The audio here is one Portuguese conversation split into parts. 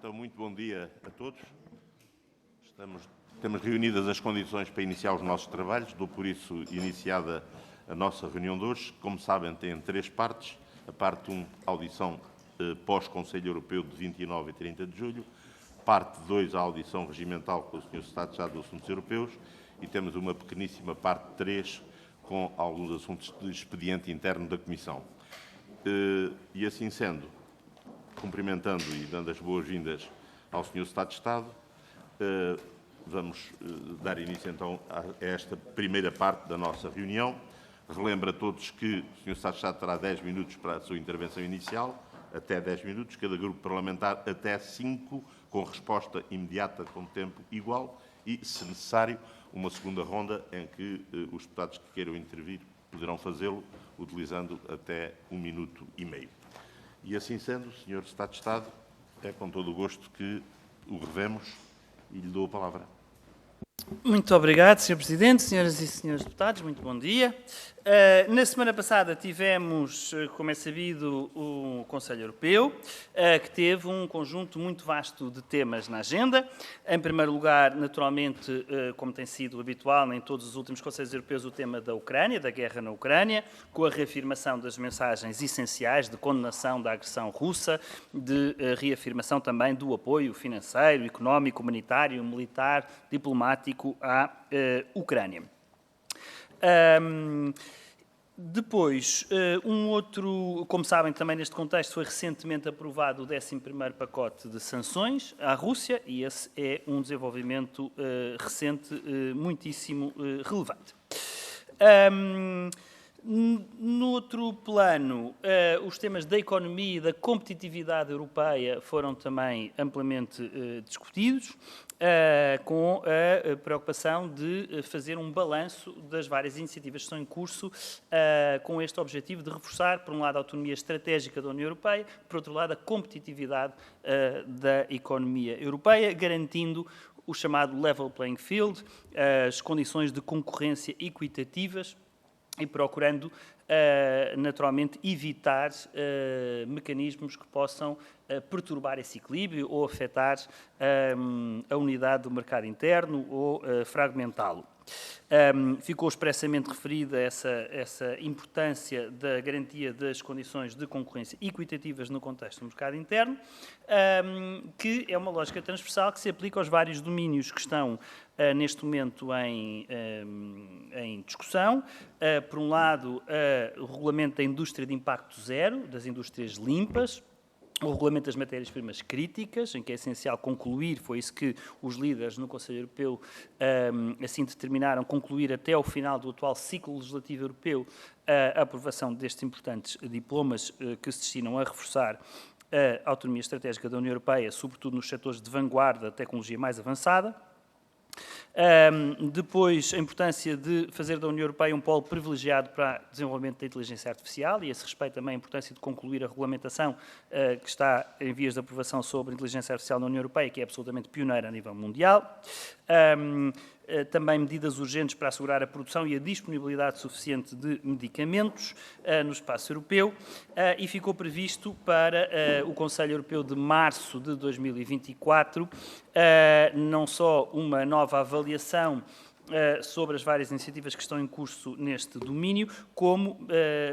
Então, muito bom dia a todos. Temos reunidas as condições para iniciar os nossos trabalhos. Dou, por isso, iniciada a nossa reunião de hoje. Como sabem, tem três partes. A parte 1, audição pós-Conselho Europeu de 29 e 30 de julho. Parte 2, a audição regimental com o Sr. Secretário de Estado dos Assuntos Europeus. E temos uma pequeníssima parte 3, com alguns assuntos de expediente interno da Comissão. E assim sendo, cumprimentando e dando as boas-vindas ao Sr. Secretário de Estado, vamos dar início então a esta primeira parte da nossa reunião. Relembro a todos que o Sr. Secretário de Estado terá 10 minutos para a sua intervenção inicial, até 10 minutos, cada grupo parlamentar até 5, com resposta imediata com tempo igual e, se necessário, uma segunda ronda em que os deputados que queiram intervir poderão fazê-lo utilizando até 1 minuto e meio. E assim sendo, Sr. Secretário de Estado, é com todo o gosto que o revemos e lhe dou a palavra. Muito obrigado, Sr. Presidente, senhoras e senhores deputados, muito bom dia. Na semana passada tivemos, como é sabido, o Conselho Europeu, que teve um conjunto muito vasto de temas na agenda. Em primeiro lugar, naturalmente, como tem sido habitual em todos os últimos Conselhos Europeus, o tema da Ucrânia, da guerra na Ucrânia, com a reafirmação das mensagens essenciais de condenação da agressão russa, de reafirmação também do apoio financeiro, económico, humanitário, militar, diplomático à Ucrânia. Depois, como sabem, também neste contexto foi recentemente aprovado o 11º pacote de sanções à Rússia e esse é um desenvolvimento recente muitíssimo relevante. No outro plano, os temas da economia e da competitividade europeia foram também amplamente discutidos, com a preocupação de fazer um balanço das várias iniciativas que estão em curso, com este objetivo de reforçar, por um lado, a autonomia estratégica da União Europeia, por outro lado, a competitividade da economia europeia, garantindo o chamado level playing field, as condições de concorrência equitativas, e procurando, naturalmente, evitar mecanismos que possam perturbar esse equilíbrio ou afetar a unidade do mercado interno ou fragmentá-lo. Ficou expressamente referida essa importância da garantia das condições de concorrência equitativas no contexto do mercado interno, que é uma lógica transversal que se aplica aos vários domínios que estão neste momento em discussão. Por um lado, o regulamento da indústria de impacto zero, das indústrias limpas, o regulamento das matérias-primas críticas, em que é essencial concluir, foi isso que os líderes no Conselho Europeu assim determinaram, concluir até ao final do atual ciclo legislativo europeu a aprovação destes importantes diplomas que se destinam a reforçar a autonomia estratégica da União Europeia, sobretudo nos setores de vanguarda da tecnologia mais avançada. Depois, a importância de fazer da União Europeia um polo privilegiado para o desenvolvimento da inteligência artificial e, a esse respeito, também a importância de concluir a regulamentação que está em vias de aprovação sobre a inteligência artificial na União Europeia, que é absolutamente pioneira a nível mundial. Também medidas urgentes para assegurar a produção e a disponibilidade suficiente de medicamentos no espaço europeu e ficou previsto para o Conselho Europeu de março de 2024 não só uma nova avaliação sobre as várias iniciativas que estão em curso neste domínio, como,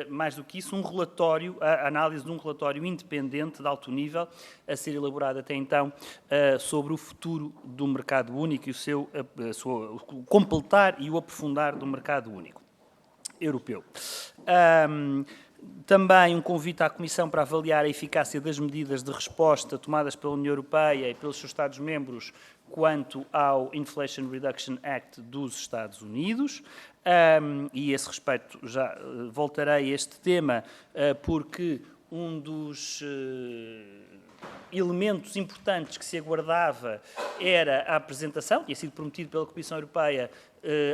mais do que isso, um relatório, a análise de um relatório independente de alto nível, a ser elaborado até então, sobre o futuro do mercado único e o completar e o aprofundar do mercado único europeu. Também um convite à Comissão para avaliar a eficácia das medidas de resposta tomadas pela União Europeia e pelos seus Estados-membros quanto ao Inflation Reduction Act dos Estados Unidos. E a esse respeito já voltarei a este tema, porque um dos elementos importantes que se aguardava era a apresentação, tinha sido prometido pela Comissão Europeia,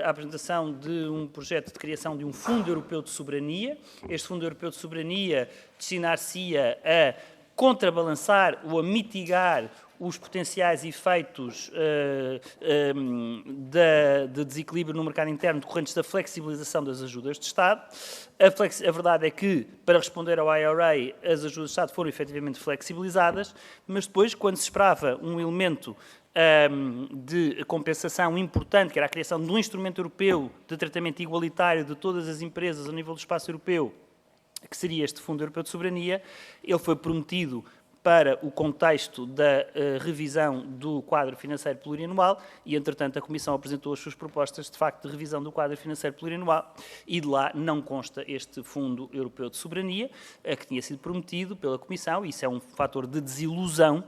a apresentação de um projeto de criação de um Fundo Europeu de Soberania. Este Fundo Europeu de Soberania destinar-se-ia a contrabalançar ou a mitigar os potenciais efeitos de desequilíbrio no mercado interno decorrentes da flexibilização das ajudas de Estado. A verdade é que, para responder ao IRA, as ajudas de Estado foram efetivamente flexibilizadas, mas depois, quando se esperava um elemento de compensação importante, que era a criação de um instrumento europeu de tratamento igualitário de todas as empresas a nível do espaço europeu, que seria este Fundo Europeu de Soberania, ele foi prometido para o contexto da revisão do quadro financeiro plurianual e, entretanto, a Comissão apresentou as suas propostas, de facto, de revisão do quadro financeiro plurianual e de lá não consta este Fundo Europeu de Soberania, que tinha sido prometido pela Comissão, e isso é um fator de desilusão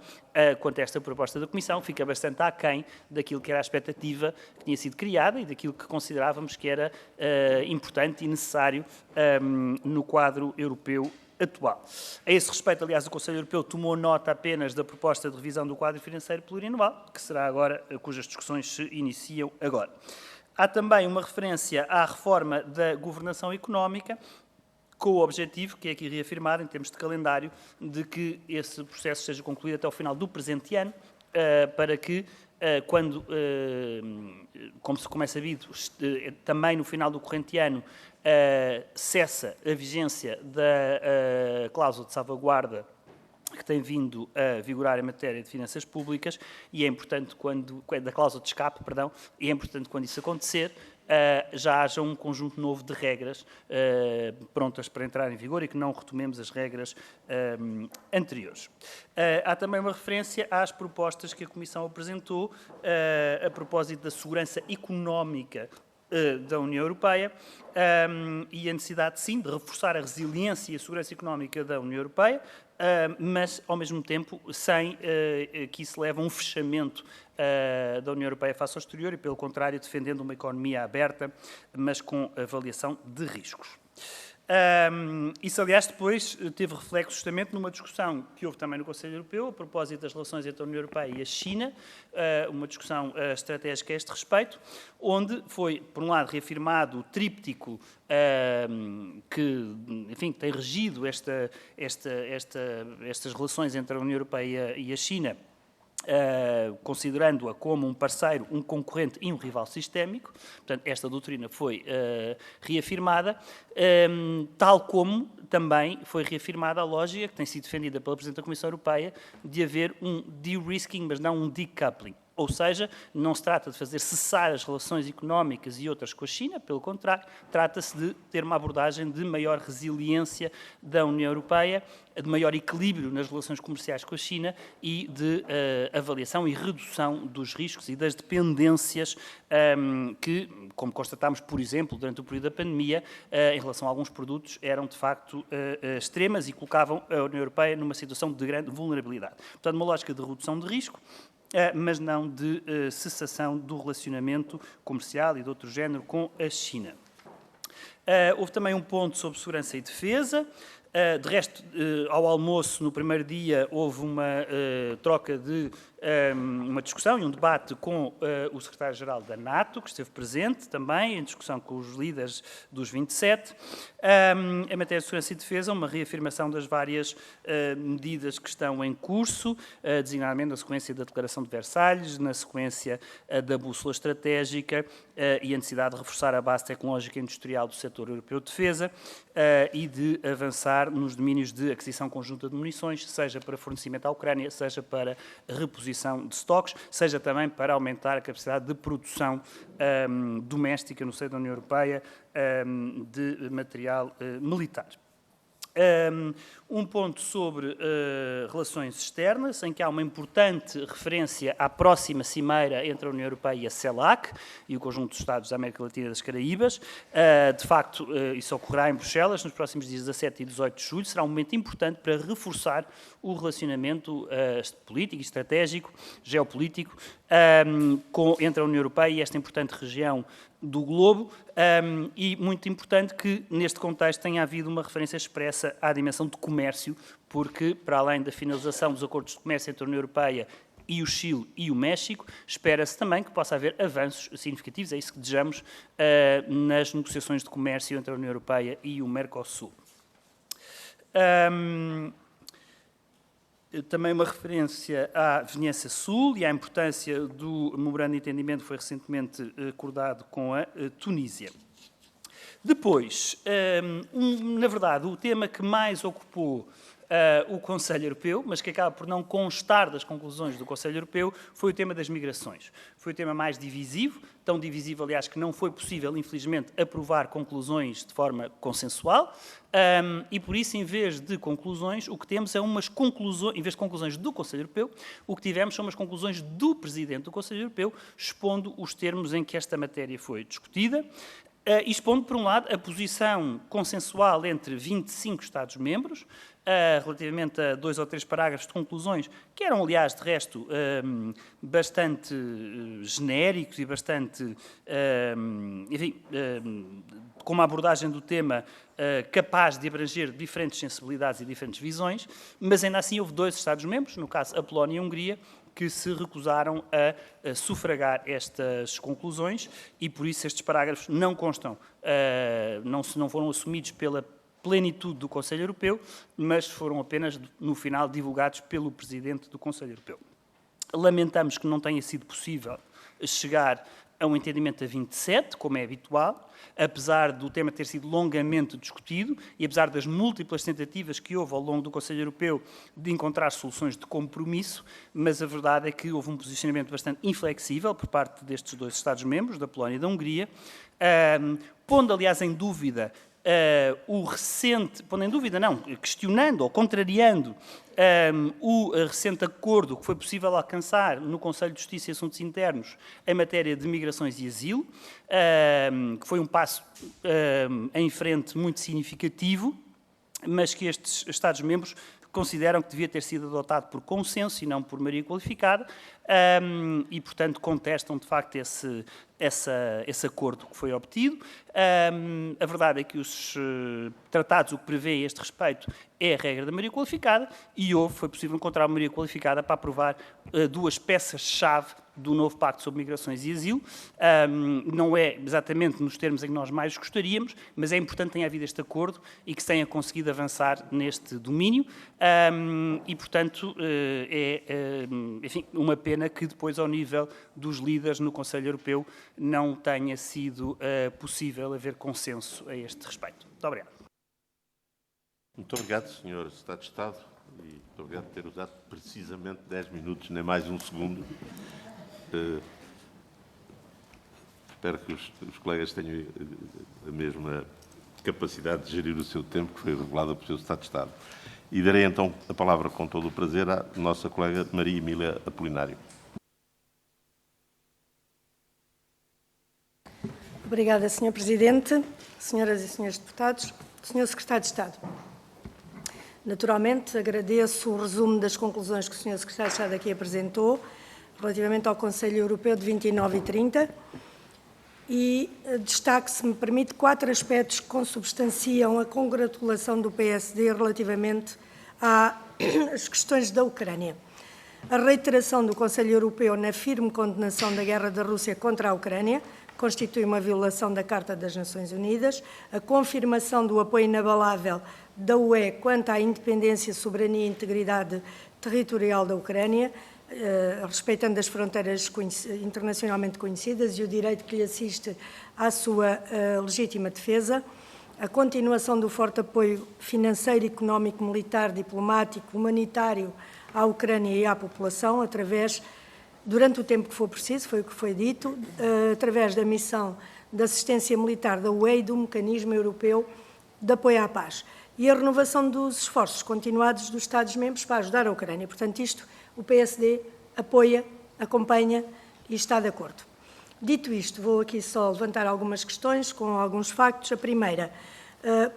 quanto a esta proposta da Comissão, fica bastante aquém daquilo que era a expectativa que tinha sido criada e daquilo que considerávamos que era importante e necessário no quadro europeu atual. A esse respeito, aliás, o Conselho Europeu tomou nota apenas da proposta de revisão do quadro financeiro plurianual, que será agora, cujas discussões se iniciam agora. Há também uma referência à reforma da governação económica, com o objetivo, que é aqui reafirmado em termos de calendário, de que esse processo seja concluído até ao final do presente ano, para que, quando, como é sabido, também no final do corrente ano, cessa a vigência da cláusula de salvaguarda que tem vindo a vigorar em matéria de finanças públicas, e é importante da cláusula de escape, perdão, e é importante quando isso acontecer, já haja um conjunto novo de regras prontas para entrar em vigor e que não retomemos as regras anteriores. Há também uma referência às propostas que a Comissão apresentou a propósito da segurança económica da União Europeia e a necessidade, sim, de reforçar a resiliência e a segurança económica da União Europeia, mas, ao mesmo tempo, sem que isso leve a um fechamento da União Europeia face ao exterior e, pelo contrário, defendendo uma economia aberta, mas com avaliação de riscos. Isso, aliás, depois teve reflexo justamente numa discussão que houve também no Conselho Europeu, a propósito das relações entre a União Europeia e a China, uma discussão estratégica a este respeito, onde foi, por um lado, reafirmado o tríptico que, enfim, tem regido estas relações entre a União Europeia e a China, considerando-a como um parceiro, um concorrente e um rival sistémico. Portanto, esta doutrina foi reafirmada, tal como também foi reafirmada a lógica que tem sido defendida pela Presidente da Comissão Europeia de haver um de-risking, mas não um decoupling. Ou seja, não se trata de fazer cessar as relações económicas e outras com a China, pelo contrário, trata-se de ter uma abordagem de maior resiliência da União Europeia, de maior equilíbrio nas relações comerciais com a China e de avaliação e redução dos riscos e das dependências que, como constatámos, por exemplo, durante o período da pandemia, em relação a alguns produtos, eram de facto extremas e colocavam a União Europeia numa situação de grande vulnerabilidade. Portanto, uma lógica de redução de risco, mas não de cessação do relacionamento comercial e de outro género com a China. Houve também um ponto sobre segurança e defesa. De resto, ao almoço, no primeiro dia, houve uma troca de uma discussão e um debate com o secretário-geral da NATO, que esteve presente também, em discussão com os líderes dos 27. Em matéria de segurança e defesa, uma reafirmação das várias medidas que estão em curso, designadamente na sequência da Declaração de Versalhes, na sequência da bússola estratégica e a necessidade de reforçar a base tecnológica e industrial do setor europeu de defesa e de avançar nos domínios de aquisição conjunta de munições, seja para fornecimento à Ucrânia, seja para reposição de estoques, seja também para aumentar a capacidade de produção doméstica no seio da União Europeia de material militar. Um ponto sobre relações externas, em que há uma importante referência à próxima cimeira entre a União Europeia e a CELAC e o conjunto dos Estados da América Latina e das Caraíbas. De facto, isso ocorrerá em Bruxelas nos próximos dias 17 e 18 de julho. Será um momento importante para reforçar o relacionamento político, estratégico, geopolítico entre a União Europeia e esta importante região do globo, e muito importante que, neste contexto, tenha havido uma referência expressa à dimensão de comércio, porque, para além da finalização dos acordos de comércio entre a União Europeia e o Chile e o México, espera-se também que possa haver avanços significativos, é isso que desejamos, nas negociações de comércio entre a União Europeia e o Mercosul. também uma referência à Vizinhança Sul e à importância do memorando de entendimento que foi recentemente acordado com a Tunísia. Depois, na verdade, o tema que mais ocupou o Conselho Europeu, mas que acaba por não constar das conclusões do Conselho Europeu, foi o tema das migrações. Foi o tema mais divisivo, tão divisivo, aliás, que não foi possível, infelizmente, aprovar conclusões de forma consensual, e por isso, em vez de conclusões, o que temos é umas conclusões, em vez de conclusões do Conselho Europeu, o que tivemos são umas conclusões do Presidente do Conselho Europeu, expondo os termos em que esta matéria foi discutida, expondo, por um lado, a posição consensual entre 25 Estados-membros, relativamente a 2 ou 3 parágrafos de conclusões, que eram, aliás, de resto, bastante genéricos e bastante, enfim, com uma abordagem do tema capaz de abranger diferentes sensibilidades e diferentes visões, mas ainda assim houve 2 Estados-membros, no caso a Polónia e a Hungria, que se recusaram a sufragar estas conclusões e, por isso, estes parágrafos não constam, não foram assumidos pela plenitude do Conselho Europeu, mas foram apenas, no final, divulgados pelo Presidente do Conselho Europeu. Lamentamos que não tenha sido possível chegar a um entendimento a 27, como é habitual, apesar do tema ter sido longamente discutido e apesar das múltiplas tentativas que houve ao longo do Conselho Europeu de encontrar soluções de compromisso, mas a verdade é que houve um posicionamento bastante inflexível por parte destes 2 Estados-membros, da Polónia e da Hungria, pondo, aliás, em dúvida questionando ou contrariando o recente acordo que foi possível alcançar no Conselho de Justiça e Assuntos Internos em matéria de migrações e asilo, que foi um passo em frente muito significativo, mas que estes Estados-membros consideram que devia ter sido adotado por consenso e não por maioria qualificada, e, portanto, contestam, de facto, esse acordo que foi obtido. A verdade é que os tratados, o que prevê a este respeito, é a regra da maioria qualificada, e foi possível encontrar uma maioria qualificada para aprovar 2 peças-chave do novo Pacto sobre Migrações e Asilo. Não é exatamente nos termos em que nós mais gostaríamos, mas é importante que tenha havido este acordo e que se tenha conseguido avançar neste domínio, e, portanto, enfim, uma pena que depois, ao nível dos líderes no Conselho Europeu, não tenha sido possível haver consenso a este respeito. Muito obrigado. Muito obrigado, Sr. Secretário de Estado, e muito obrigado por ter usado precisamente 10 minutos, nem mais um segundo. Espero que os colegas tenham a mesma capacidade de gerir o seu tempo, que foi revelada pelo Sr. Secretário de Estado. E darei então a palavra com todo o prazer à nossa colega Maria Emília Apolinário. Obrigada, Sr. Presidente, senhoras e senhores deputados, Sr. Secretário de Estado. Naturalmente, agradeço o resumo das conclusões que o Sr. Secretário de Estado aqui apresentou, relativamente ao Conselho Europeu de 29 e 30, e destaco, se me permite, 4 aspectos que consubstanciam a congratulação do PSD relativamente às questões da Ucrânia. A reiteração do Conselho Europeu na firme condenação da guerra da Rússia contra a Ucrânia constitui uma violação da Carta das Nações Unidas, a confirmação do apoio inabalável da UE quanto à independência, soberania e integridade territorial da Ucrânia, respeitando as fronteiras internacionalmente conhecidas e o direito que lhe assiste à sua legítima defesa, a continuação do forte apoio financeiro, económico, militar, diplomático, humanitário à Ucrânia e à população, através, durante o tempo que for preciso, foi o que foi dito, através da missão de assistência militar da UE e do Mecanismo Europeu de Apoio à Paz, e a renovação dos esforços continuados dos Estados-membros para ajudar a Ucrânia. Portanto, isto o PSD apoia, acompanha e está de acordo. Dito isto, vou aqui só levantar algumas questões com alguns factos. A primeira,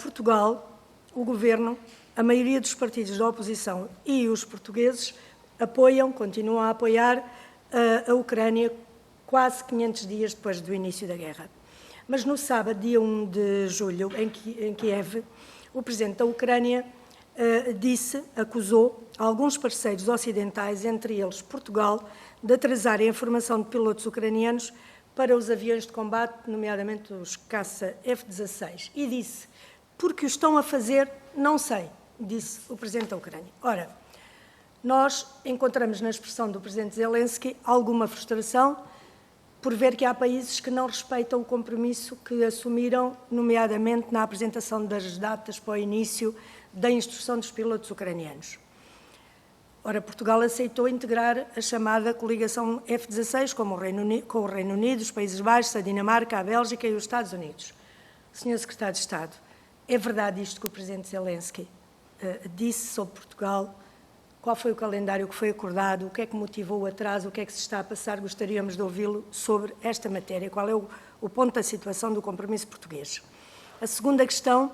Portugal, o Governo, a maioria dos partidos da oposição e os portugueses apoiam, continuam a apoiar a Ucrânia quase 500 dias depois do início da guerra. Mas no sábado, dia 1 de julho, em Kiev, o Presidente da Ucrânia acusou alguns parceiros ocidentais, entre eles Portugal, de atrasarem a formação de pilotos ucranianos para os aviões de combate, nomeadamente os caça F-16. E disse, porque o estão a fazer, não sei, disse o Presidente da Ucrânia. Ora, Nós encontramos na expressão do Presidente Zelensky alguma frustração por ver que há países que não respeitam o compromisso que assumiram, nomeadamente na apresentação das datas para o início da instrução dos pilotos ucranianos. Ora, Portugal aceitou integrar a chamada coligação F-16 com o Reino Unido, os Países Baixos, a Dinamarca, a Bélgica e os Estados Unidos. Senhor Secretário de Estado, é verdade isto que o Presidente Zelensky disse sobre Portugal? Qual foi o calendário que foi acordado? O que é que motivou o atraso? O que é que se está a passar? Gostaríamos de ouvi-lo sobre esta matéria. Qual é o ponto da situação do compromisso português? A segunda questão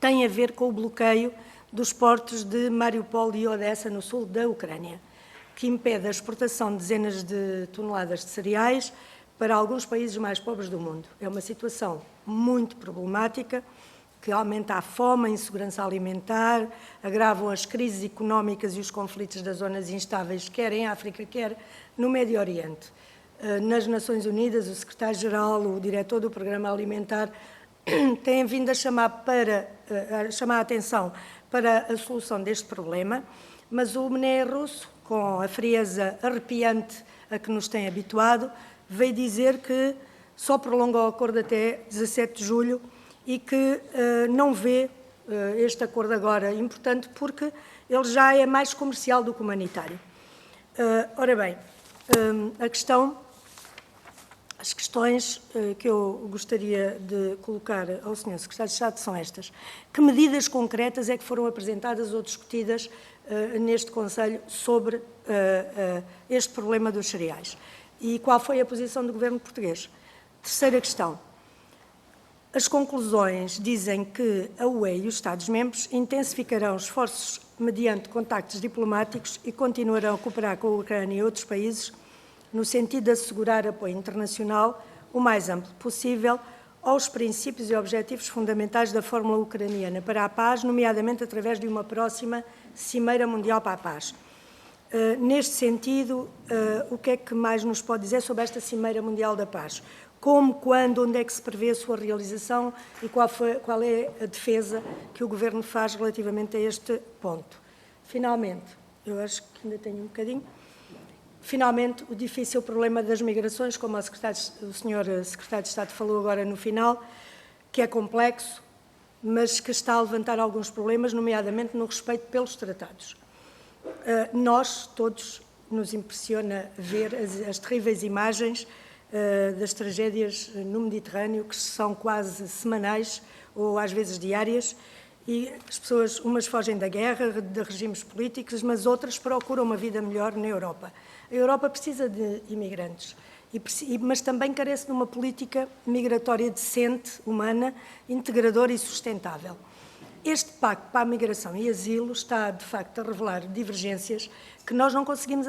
tem a ver com o bloqueio dos portos de Mariupol e Odessa, no sul da Ucrânia, que impede a exportação de dezenas de toneladas de cereais para alguns países mais pobres do mundo. É uma situação muito problemática, que aumenta a fome, a insegurança alimentar, agravam as crises económicas e os conflitos das zonas instáveis, quer em África, quer no Médio Oriente. Nas Nações Unidas, o secretário-geral, o diretor do Programa Alimentar, têm vindo a chamar a atenção para a solução deste problema, mas o Mené russo, com a frieza arrepiante a que nos tem habituado, veio dizer que só prolonga o acordo até 17 de julho e que não vê este acordo agora importante porque ele já é mais comercial do que humanitário. Ora bem, as questões que eu gostaria de colocar ao Sr. Secretário de Estado são estas. Que medidas concretas é que foram apresentadas ou discutidas neste Conselho sobre este problema dos cereais? E qual foi a posição do Governo português? Terceira questão. As conclusões dizem que a UE e os Estados-membros intensificarão esforços mediante contactos diplomáticos e continuarão a cooperar com a Ucrânia e outros países no sentido de assegurar apoio internacional o mais amplo possível aos princípios e objetivos fundamentais da Fórmula Ucraniana para a paz, nomeadamente através de uma próxima Cimeira Mundial para a Paz. Neste sentido, o que é que mais nos pode dizer sobre esta Cimeira Mundial da Paz? Como, quando, onde é que se prevê a sua realização e qual é a defesa que o Governo faz relativamente a este ponto? Finalmente, eu acho que ainda tenho um bocadinho, finalmente, o difícil problema das migrações, como o Sr. Secretário de Estado falou agora no final, que é complexo, mas que está a levantar alguns problemas, nomeadamente no respeito pelos tratados. Nós, todos, nos impressiona ver as terríveis imagens das tragédias no Mediterrâneo, que são quase semanais ou às vezes diárias, e as pessoas, umas fogem da guerra, de regimes políticos, mas outras procuram uma vida melhor na Europa. A Europa precisa de imigrantes, mas também carece de uma política migratória decente, humana, integradora e sustentável. Este pacto para a migração e asilo está, de facto, a revelar divergências que nós não conseguimos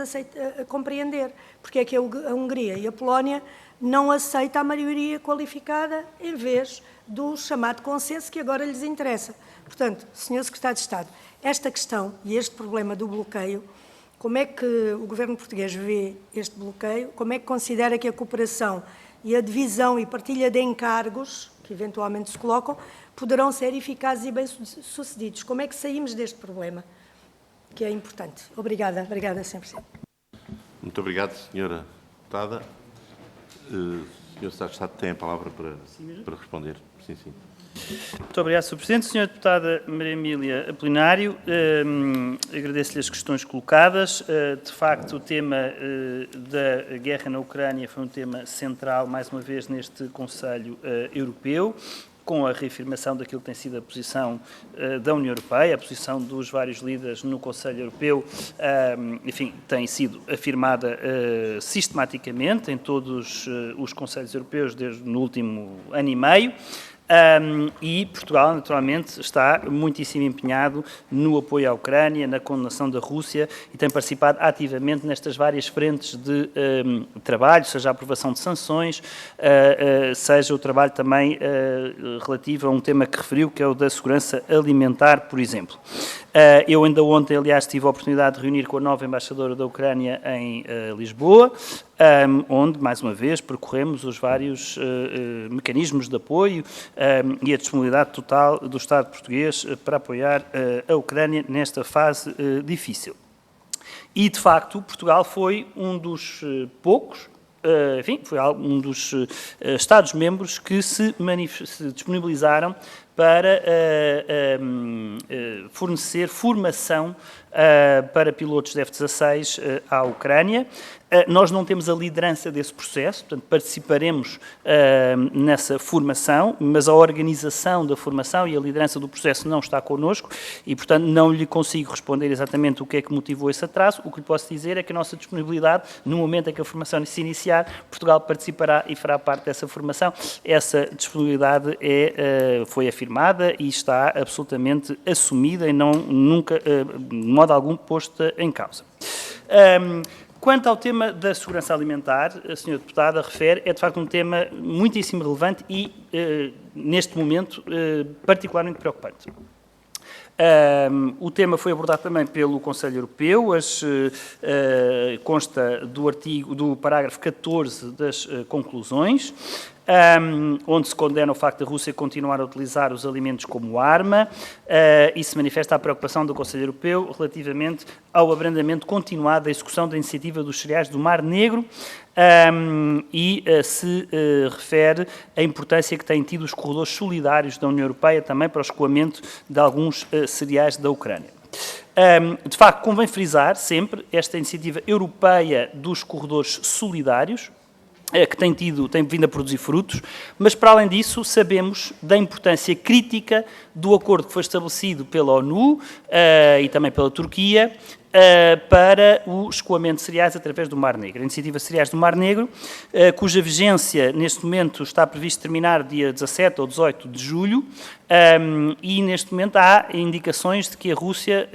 compreender, porque é que a Hungria e a Polónia não aceitam a maioria qualificada em vez do chamado consenso que agora lhes interessa. Portanto, Sr. Secretário de Estado, esta questão e este problema do bloqueio, como é que o Governo português vê este bloqueio? Como é que considera que a cooperação e a divisão e partilha de encargos, que eventualmente se colocam, poderão ser eficazes e bem-sucedidos? Como é que saímos deste problema, que é importante? Obrigada, Sr. Presidente. Muito obrigado, Sra. Deputada. Sr. Secretário de Estado tem a palavra para responder. Sim, sim. Muito obrigado, Sr. Presidente. Sra. Deputada Maria Emília Apolinário, agradeço-lhe as questões colocadas. De facto, o tema da guerra na Ucrânia foi um tema central, mais uma vez, neste Conselho Europeu, com a reafirmação daquilo que tem sido a posição da União Europeia, a posição dos vários líderes no Conselho Europeu, enfim, tem sido afirmada sistematicamente em todos os Conselhos Europeus desde no último ano e meio. E Portugal, naturalmente, está muitíssimo empenhado no apoio à Ucrânia, na condenação da Rússia e tem participado ativamente nestas várias frentes de trabalho, seja a aprovação de sanções, seja o trabalho também relativo a um tema que referiu, que é o da segurança alimentar, por exemplo. Eu ainda ontem, aliás, tive a oportunidade de reunir com a nova embaixadora da Ucrânia em Lisboa, onde, mais uma vez, percorremos os vários mecanismos de apoio e a disponibilidade total do Estado português para apoiar a Ucrânia nesta fase difícil. E, de facto, Portugal foi um dos poucos, foi um dos Estados-membros que se disponibilizaram para fornecer formação para pilotos de F-16 à Ucrânia. Nós não temos a liderança desse processo, portanto, participaremos nessa formação, mas a organização da formação e a liderança do processo não está connosco e, portanto, não lhe consigo responder exatamente o que é que motivou esse atraso. O que lhe posso dizer é que a nossa disponibilidade, no momento em que a formação se iniciar, Portugal participará e fará parte dessa formação. Essa disponibilidade foi afirmada e está absolutamente assumida e nunca, de modo algum, posta em causa. Quanto ao tema da segurança alimentar, a senhora deputada refere, é de facto um tema muitíssimo relevante e, neste momento, particularmente preocupante. O tema foi abordado também pelo Conselho Europeu, consta do parágrafo 14 das conclusões, onde se condena o facto da Rússia continuar a utilizar os alimentos como arma e se manifesta a preocupação do Conselho Europeu relativamente ao abrandamento continuado da execução da iniciativa dos cereais do Mar Negro e se refere à importância que têm tido os corredores solidários da União Europeia também para o escoamento de alguns cereais da Ucrânia. De facto, convém frisar sempre esta iniciativa europeia dos corredores solidários, que tem vindo a produzir frutos, mas, para além disso, sabemos da importância crítica do acordo que foi estabelecido pela ONU e também pela Turquia para o escoamento de cereais através do Mar Negro. A iniciativa Cereais do Mar Negro, cuja vigência, neste momento, está previsto terminar dia 17 ou 18 de julho, e, neste momento, há indicações de que a Rússia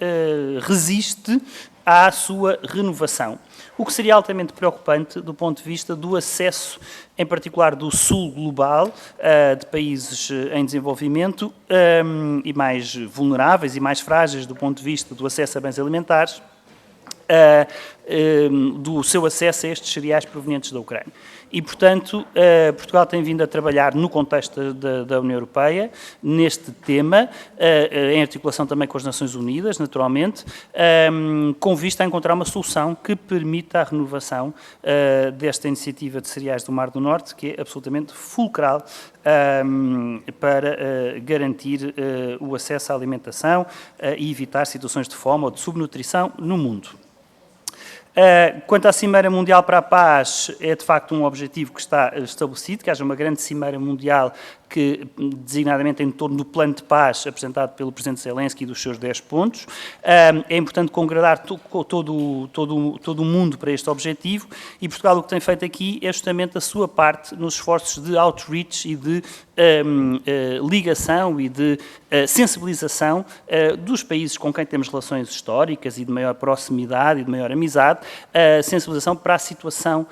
resiste à sua renovação, o que seria altamente preocupante do ponto de vista do acesso, em particular do sul global, de países em desenvolvimento e mais vulneráveis e mais frágeis do ponto de vista do acesso a bens alimentares, do seu acesso a estes cereais provenientes da Ucrânia. E, portanto, Portugal tem vindo a trabalhar no contexto da União Europeia, neste tema, em articulação também com as Nações Unidas, naturalmente, com vista a encontrar uma solução que permita a renovação desta iniciativa de cereais do Mar do Norte, que é absolutamente fulcral para garantir o acesso à alimentação e evitar situações de fome ou de subnutrição no mundo. Quanto à Cimeira Mundial para a Paz, é de facto um objetivo que está estabelecido, que haja uma grande Cimeira Mundial que, designadamente em torno do plano de paz apresentado pelo Presidente Zelensky e dos seus 10 pontos. É importante congregar todo o mundo para este objetivo e Portugal o que tem feito aqui é justamente a sua parte nos esforços de outreach e de ligação e de sensibilização dos países com quem temos relações históricas e de maior proximidade e de maior amizade, sensibilização para a situação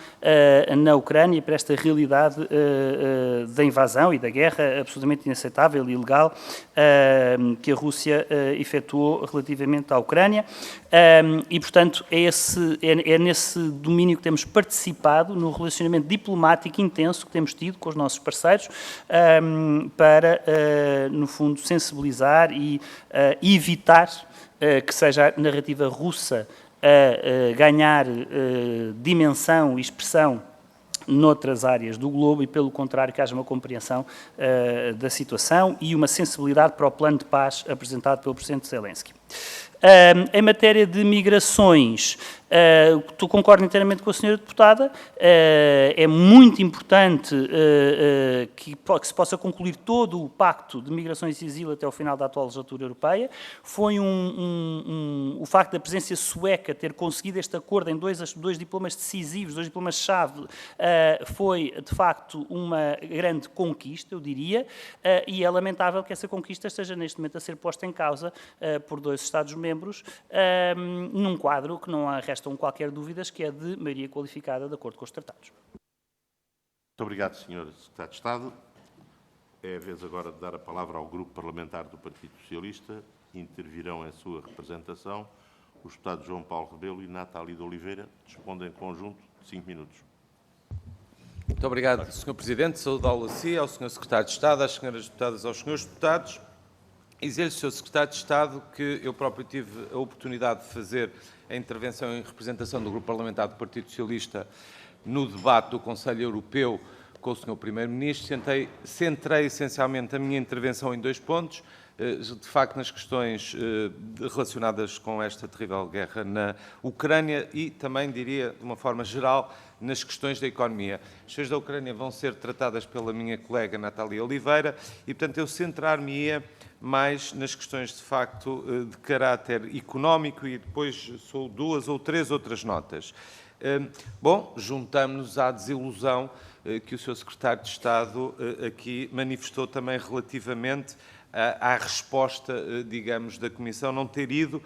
na Ucrânia e para esta realidade da invasão e da guerra absolutamente inaceitável e ilegal que a Rússia efetuou relativamente à Ucrânia e, portanto, é nesse domínio que temos participado no relacionamento diplomático intenso que temos tido com os nossos parceiros para, no fundo, sensibilizar e evitar que seja a narrativa russa a ganhar dimensão e expressão noutras áreas do globo e, pelo contrário, que haja uma compreensão da situação e uma sensibilidade para o plano de paz apresentado pelo Presidente Zelensky. Em matéria de migrações, concordo inteiramente com a senhora deputada, é muito importante que se possa concluir todo o pacto de migrações e asilo até ao final da atual legislatura europeia. Foi o facto da presença sueca ter conseguido este acordo em dois diplomas decisivos, dois diplomas-chave, foi, de facto, uma grande conquista, eu diria, e é lamentável que essa conquista esteja neste momento a ser posta em causa por dois Estados-membros, num quadro que não restam qualquer dúvidas, que é de maioria qualificada de acordo com os tratados. Muito obrigado, Sr. Secretário de Estado. É a vez agora de dar a palavra ao Grupo Parlamentar do Partido Socialista. Intervirão em sua representação os deputados João Paulo Rebelo e Natália de Oliveira. Dispõem em conjunto de 5 minutos. Muito obrigado, Sr. Presidente. Saúdo-lo a si, ao Sr. Secretário de Estado, às Sras. Deputadas e aos Srs. Deputados. dizer-lhe, Sr. Secretário de Estado, que eu próprio tive a oportunidade de fazer a intervenção em representação do Grupo Parlamentar do Partido Socialista no debate do Conselho Europeu com o Sr. Primeiro-Ministro. Centrei essencialmente a minha intervenção em 2 pontos. De facto, nas questões relacionadas com esta terrível guerra na Ucrânia e também, diria, de uma forma geral, nas questões da economia. As questões da Ucrânia vão ser tratadas pela minha colega Natália Oliveira e, portanto, eu centrar-me-ia mais nas questões, de facto, de caráter económico e depois sou 2 ou 3 outras notas. Bom, juntamos-nos à desilusão que o Sr. Secretário de Estado aqui manifestou também relativamente à resposta, digamos, da Comissão não ter ido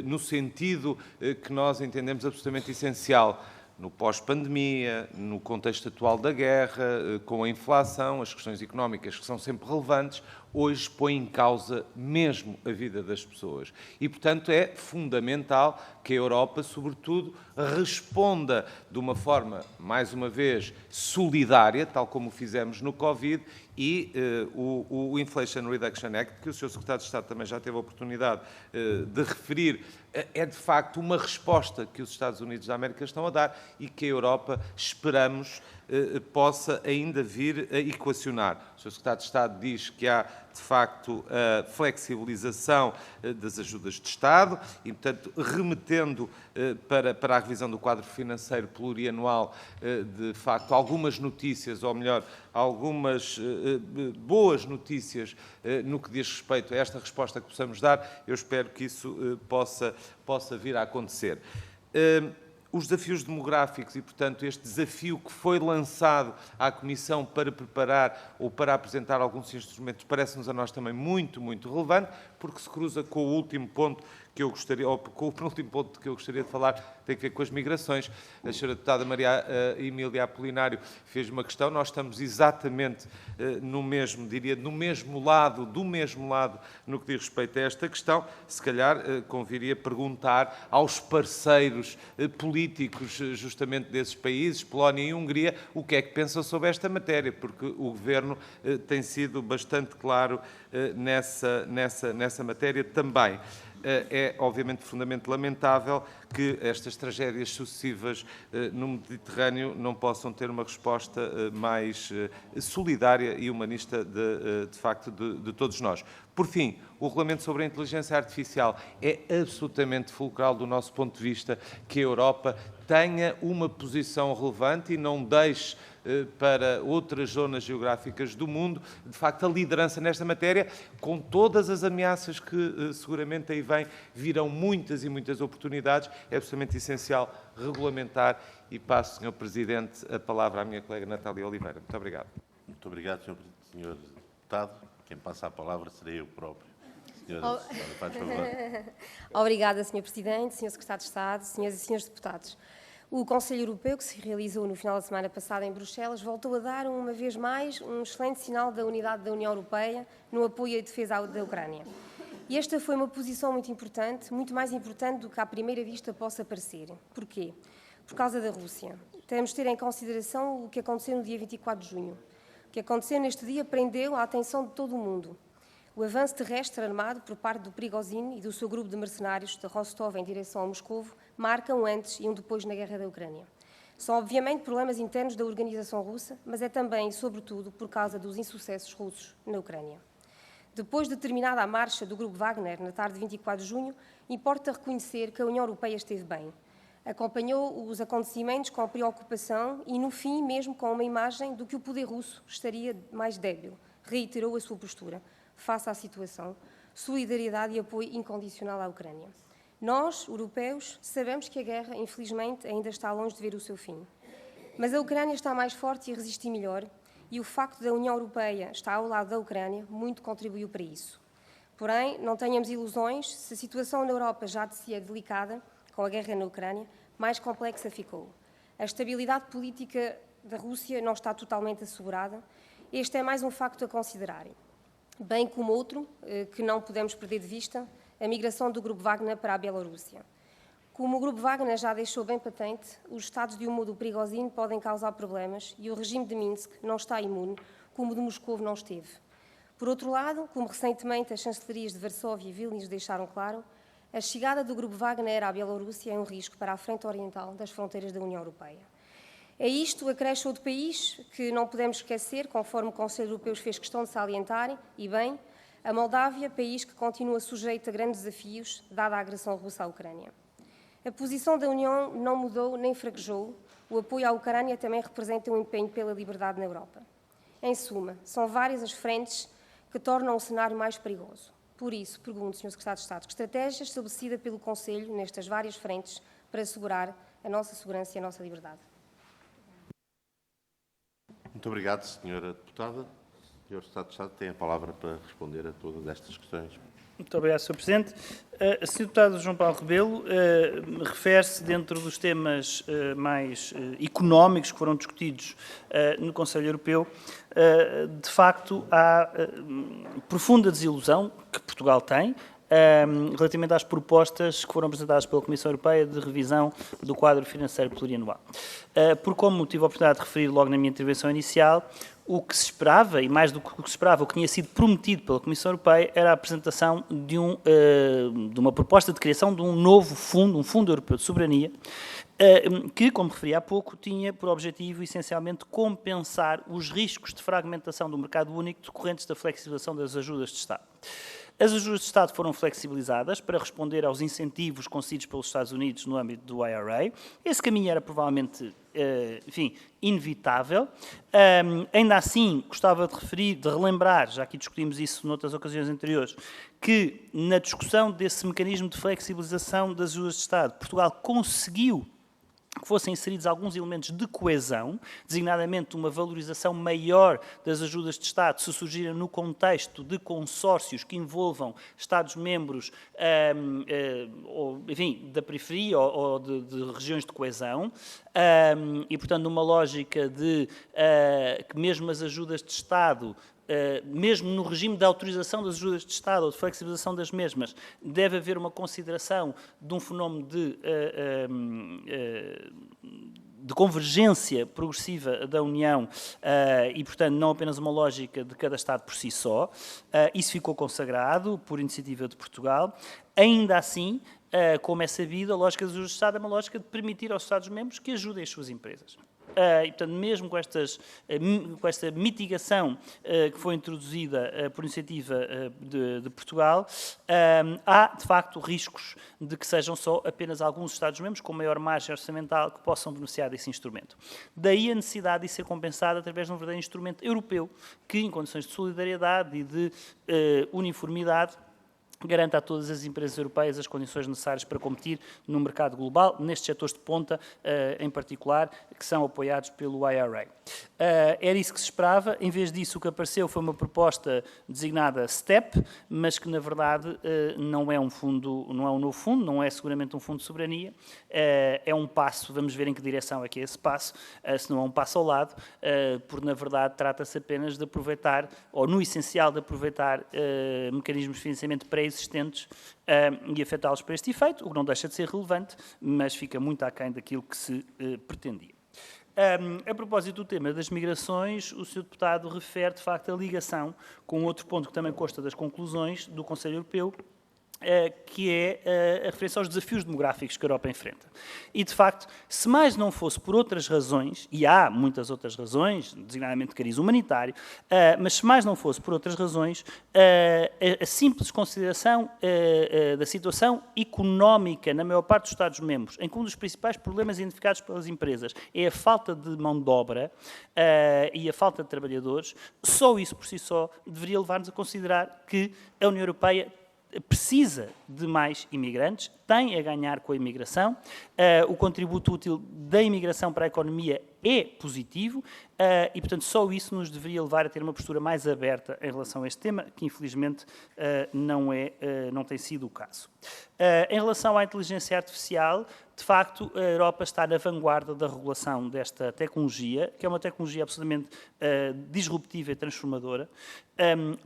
no sentido que nós entendemos absolutamente essencial. No pós-pandemia, no contexto atual da guerra, com a inflação, as questões económicas que são sempre relevantes, hoje põem em causa mesmo a vida das pessoas. E, portanto, é fundamental que a Europa, sobretudo, responda de uma forma, mais uma vez, solidária, tal como o fizemos no Covid, e o Inflation Reduction Act, que o Sr. Secretário de Estado também já teve a oportunidade de referir, é de facto uma resposta que os Estados Unidos da América estão a dar e que a Europa, esperamos, possa ainda vir a equacionar. O Sr. Secretário de Estado diz que há, de facto, a flexibilização das ajudas de Estado e, portanto, remetendo para a revisão do quadro financeiro plurianual, de facto, algumas notícias, ou melhor, algumas boas notícias no que diz respeito a esta resposta que possamos dar. Eu espero que isso possa vir a acontecer. Os desafios demográficos e, portanto, este desafio que foi lançado à Comissão para preparar ou para apresentar alguns instrumentos, parece-nos a nós também muito, muito relevante, porque se cruza com o último ponto que eu gostaria, ou com o penúltimo ponto que eu gostaria de falar, tem a ver com as migrações. A Sra. Deputada Maria Emília Apolinário fez uma questão, nós estamos exatamente no mesmo, diria, do mesmo lado, no que diz respeito a esta questão. Se calhar conviria perguntar aos parceiros políticos justamente desses países, Polónia e Hungria, o que é que pensam sobre esta matéria, porque o Governo tem sido bastante claro nessa matéria também. É, obviamente, profundamente lamentável que estas tragédias sucessivas no Mediterrâneo não possam ter uma resposta mais solidária e humanista, de facto, de todos nós. Por fim, o regulamento sobre a inteligência artificial é absolutamente fulcral do nosso ponto de vista que a Europa tenha uma posição relevante e não deixe para outras zonas geográficas do mundo, de facto, a liderança nesta matéria, com todas as ameaças que seguramente aí virão muitas e muitas oportunidades, é absolutamente essencial regulamentar e passo, Sr. Presidente, a palavra à minha colega Natália Oliveira. Muito obrigado. Muito obrigado, Sr. Deputado. Quem passa a palavra serei eu próprio. Senhora, faz favor. Obrigada, Sr. Presidente, Sr. Secretário de Estado, Senhoras e Senhores Deputados. O Conselho Europeu, que se realizou no final da semana passada em Bruxelas, voltou a dar, uma vez mais, um excelente sinal da unidade da União Europeia no apoio à defesa da Ucrânia. E esta foi uma posição muito importante, muito mais importante do que à primeira vista possa parecer. Porquê? Por causa da Rússia. Temos de ter em consideração o que aconteceu no dia 24 de junho. O que aconteceu neste dia prendeu a atenção de todo o mundo. O avanço terrestre armado por parte do Prigozhin e do seu grupo de mercenários de Rostov em direção a Moscovo marca um antes e um depois na guerra da Ucrânia. São, obviamente, problemas internos da organização russa, mas é também, sobretudo, por causa dos insucessos russos na Ucrânia. Depois de terminada a marcha do grupo Wagner, na tarde de 24 de junho, importa reconhecer que a União Europeia esteve bem. Acompanhou os acontecimentos com preocupação e, no fim, mesmo com uma imagem do que o poder russo estaria mais débil. Reiterou a sua postura face à situação, solidariedade e apoio incondicional à Ucrânia. Nós, europeus, sabemos que a guerra, infelizmente, ainda está longe de ver o seu fim. Mas a Ucrânia está mais forte e resiste melhor, e o facto da União Europeia estar ao lado da Ucrânia muito contribuiu para isso. Porém, não tenhamos ilusões, se a situação na Europa já de si é delicada, com a guerra na Ucrânia, mais complexa ficou. A estabilidade política da Rússia não está totalmente assegurada. Este é mais um facto a considerar. Bem como outro, que não podemos perder de vista, a migração do Grupo Wagner para a Bielorrússia. Como o Grupo Wagner já deixou bem patente, os estados de humor do Prigozhin podem causar problemas e o regime de Minsk não está imune, como o de Moscovo não esteve. Por outro lado, como recentemente as chancelarias de Varsóvia e Vilnius deixaram claro, a chegada do grupo Wagner à Bielorrússia é um risco para a frente oriental das fronteiras da União Europeia. A isto acresce outro país que não podemos esquecer, conforme o Conselho Europeu fez questão de salientar, e bem, a Moldávia, país que continua sujeito a grandes desafios, dada a agressão russa à Ucrânia. A posição da União não mudou nem fraquejou. O apoio à Ucrânia também representa um empenho pela liberdade na Europa. Em suma, são várias as frentes que tornam o cenário mais perigoso. Por isso, pergunto, Sr. Secretário de Estado, que estratégia estabelecida pelo Conselho nestas várias frentes para assegurar a nossa segurança e a nossa liberdade? Muito obrigado, Sra. Deputada. O Sr. Secretário de Estado tem a palavra para responder a todas estas questões. Muito obrigado, Sr. Presidente. Sr. Deputado João Paulo Rebelo refere-se dentro dos temas mais económicos que foram discutidos no Conselho Europeu. De facto, há profunda desilusão que Portugal tem relativamente às propostas que foram apresentadas pela Comissão Europeia de revisão do quadro financeiro plurianual. Por como tive a oportunidade de referir logo na minha intervenção inicial, o que se esperava, e mais do que o que se esperava, o que tinha sido prometido pela Comissão Europeia era a apresentação de uma proposta de criação de um novo fundo, um Fundo Europeu de Soberania, que, como referi há pouco, tinha por objetivo, essencialmente, compensar os riscos de fragmentação do mercado único decorrentes da flexibilização das ajudas de Estado. As ajudas de Estado foram flexibilizadas para responder aos incentivos concedidos pelos Estados Unidos no âmbito do IRA. Esse caminho era provavelmente, inevitável. Ainda assim, gostava de referir, de relembrar, já que discutimos isso noutras ocasiões anteriores, que na discussão desse mecanismo de flexibilização das ajudas de Estado, Portugal conseguiu que fossem inseridos alguns elementos de coesão, designadamente uma valorização maior das ajudas de Estado, se surgirem no contexto de consórcios que envolvam Estados-membros, da periferia ou de regiões de coesão, e, portanto, numa lógica de que mesmo as ajudas de Estado, mesmo no regime de autorização das ajudas de Estado ou de flexibilização das mesmas, deve haver uma consideração de um fenómeno de convergência progressiva da União e, portanto, não apenas uma lógica de cada Estado por si só. Isso ficou consagrado por iniciativa de Portugal. Ainda assim, como é sabido, a lógica das ajudas de Estado é uma lógica de permitir aos Estados-membros que ajudem as suas empresas. E, portanto, mesmo com esta mitigação que foi introduzida por iniciativa de Portugal, há, de facto, riscos de que sejam só apenas alguns Estados-membros com maior margem orçamental que possam beneficiar desse instrumento. Daí a necessidade de ser compensada através de um verdadeiro instrumento europeu que, em condições de solidariedade e de uniformidade, garanta a todas as empresas europeias as condições necessárias para competir no mercado global, nestes setores de ponta, em particular, que são apoiados pelo IRA. Era isso que se esperava. Em vez disso, o que apareceu foi uma proposta designada STEP, mas que, na verdade, não é um novo fundo, não é seguramente um fundo de soberania, é um passo, vamos ver em que direção é que é esse passo, se não é um passo ao lado, porque, na verdade, trata-se apenas de aproveitar, ou no essencial de aproveitar mecanismos de financiamento pré-existentes e afetá-los para este efeito, o que não deixa de ser relevante, mas fica muito aquém daquilo que se pretendia. A propósito do tema das migrações, o Sr. Deputado refere, de facto, a ligação com outro ponto que também consta das conclusões do Conselho Europeu, que é a referência aos desafios demográficos que a Europa enfrenta. E, de facto, se mais não fosse por outras razões, e há muitas outras razões, designadamente de cariz humanitário, mas se mais não fosse por outras razões, a simples consideração da situação económica na maior parte dos Estados-membros, em que um dos principais problemas identificados pelas empresas é a falta de mão de obra e a falta de trabalhadores, só isso por si só deveria levar-nos a considerar que a União Europeia precisa de mais imigrantes, tem a ganhar com a imigração, o contributo útil da imigração para a economia é positivo e, portanto, só isso nos deveria levar a ter uma postura mais aberta em relação a este tema, que infelizmente não tem sido o caso. Em relação à inteligência artificial, de facto, a Europa está na vanguarda da regulação desta tecnologia, que é uma tecnologia absolutamente disruptiva e transformadora,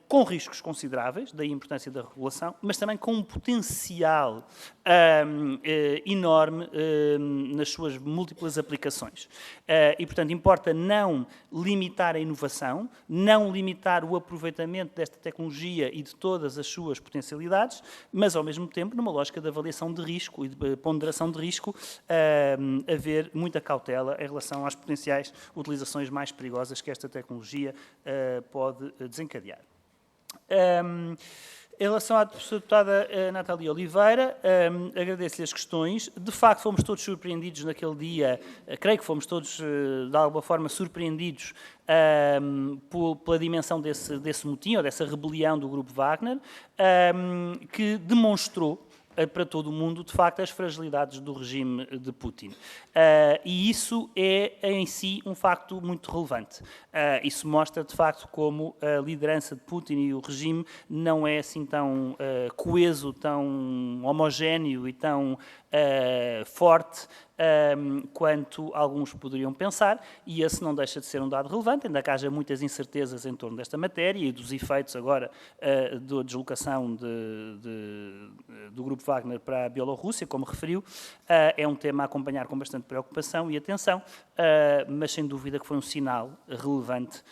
com riscos consideráveis, daí a importância da regulação, mas também com um potente potencial enorme nas suas múltiplas aplicações. E, portanto, importa não limitar a inovação, não limitar o aproveitamento desta tecnologia e de todas as suas potencialidades, mas, ao mesmo tempo, numa lógica de avaliação de risco e de ponderação de risco, haver muita cautela em relação às potenciais utilizações mais perigosas que esta tecnologia pode desencadear. Em relação à professora deputada Natália Oliveira, agradeço-lhe as questões. De facto, fomos todos surpreendidos naquele dia, creio que fomos todos, de alguma forma, surpreendidos pela dimensão desse motim, ou dessa rebelião do Grupo Wagner, que demonstrou para todo o mundo, de facto, as fragilidades do regime de Putin. E isso é, em si, um facto muito relevante. Isso mostra, de facto, como a liderança de Putin e o regime não é assim tão coeso, tão homogéneo e tão forte quanto alguns poderiam pensar, e esse não deixa de ser um dado relevante, ainda que haja muitas incertezas em torno desta matéria e dos efeitos agora da deslocação do Grupo Wagner para a Bielorrússia, como referiu. É um tema a acompanhar com bastante preocupação e atenção, mas sem dúvida que foi um sinal relevante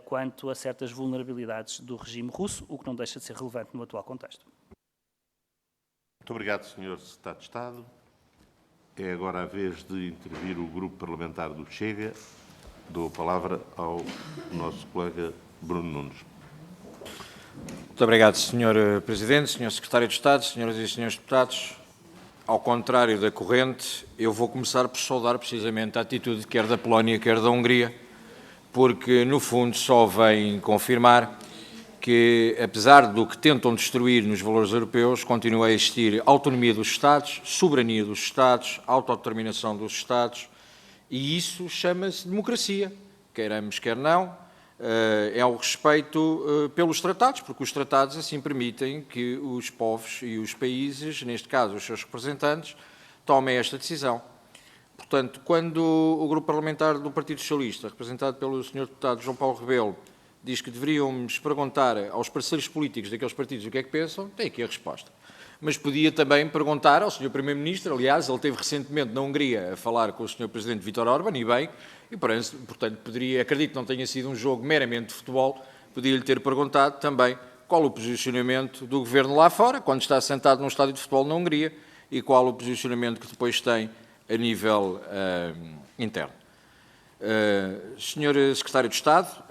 quanto a certas vulnerabilidades do regime russo, o que não deixa de ser relevante no atual contexto. Muito obrigado, Sr. Secretário de Estado. É agora a vez de intervir o Grupo Parlamentar do Chega. Dou a palavra ao nosso colega Bruno Nunes. Muito obrigado, Sr. Presidente, Sr. Secretário de Estado, Senhoras e Senhores Deputados. Ao contrário da corrente, eu vou começar por saudar precisamente a atitude quer da Polónia, quer da Hungria, porque, no fundo, só vem confirmar que, apesar do que tentam destruir nos valores europeus, continua a existir autonomia dos Estados, soberania dos Estados, autodeterminação dos Estados, e isso chama-se democracia, queiramos, quer não, é o respeito pelos tratados, porque os tratados assim permitem que os povos e os países, neste caso os seus representantes, tomem esta decisão. Portanto, quando o Grupo Parlamentar do Partido Socialista, representado pelo Sr. Deputado João Paulo Rebelo, diz que deveríamos perguntar aos parceiros políticos daqueles partidos o que é que pensam, tem aqui a resposta. Mas podia também perguntar ao Sr. Primeiro-Ministro, aliás, ele esteve recentemente na Hungria a falar com o Sr. Presidente Viktor Orbán, e bem, e portanto, acredito que não tenha sido um jogo meramente de futebol, podia-lhe ter perguntado também qual o posicionamento do Governo lá fora, quando está sentado num estádio de futebol na Hungria, e qual o posicionamento que depois tem a nível interno. Sr. Secretário de Estado,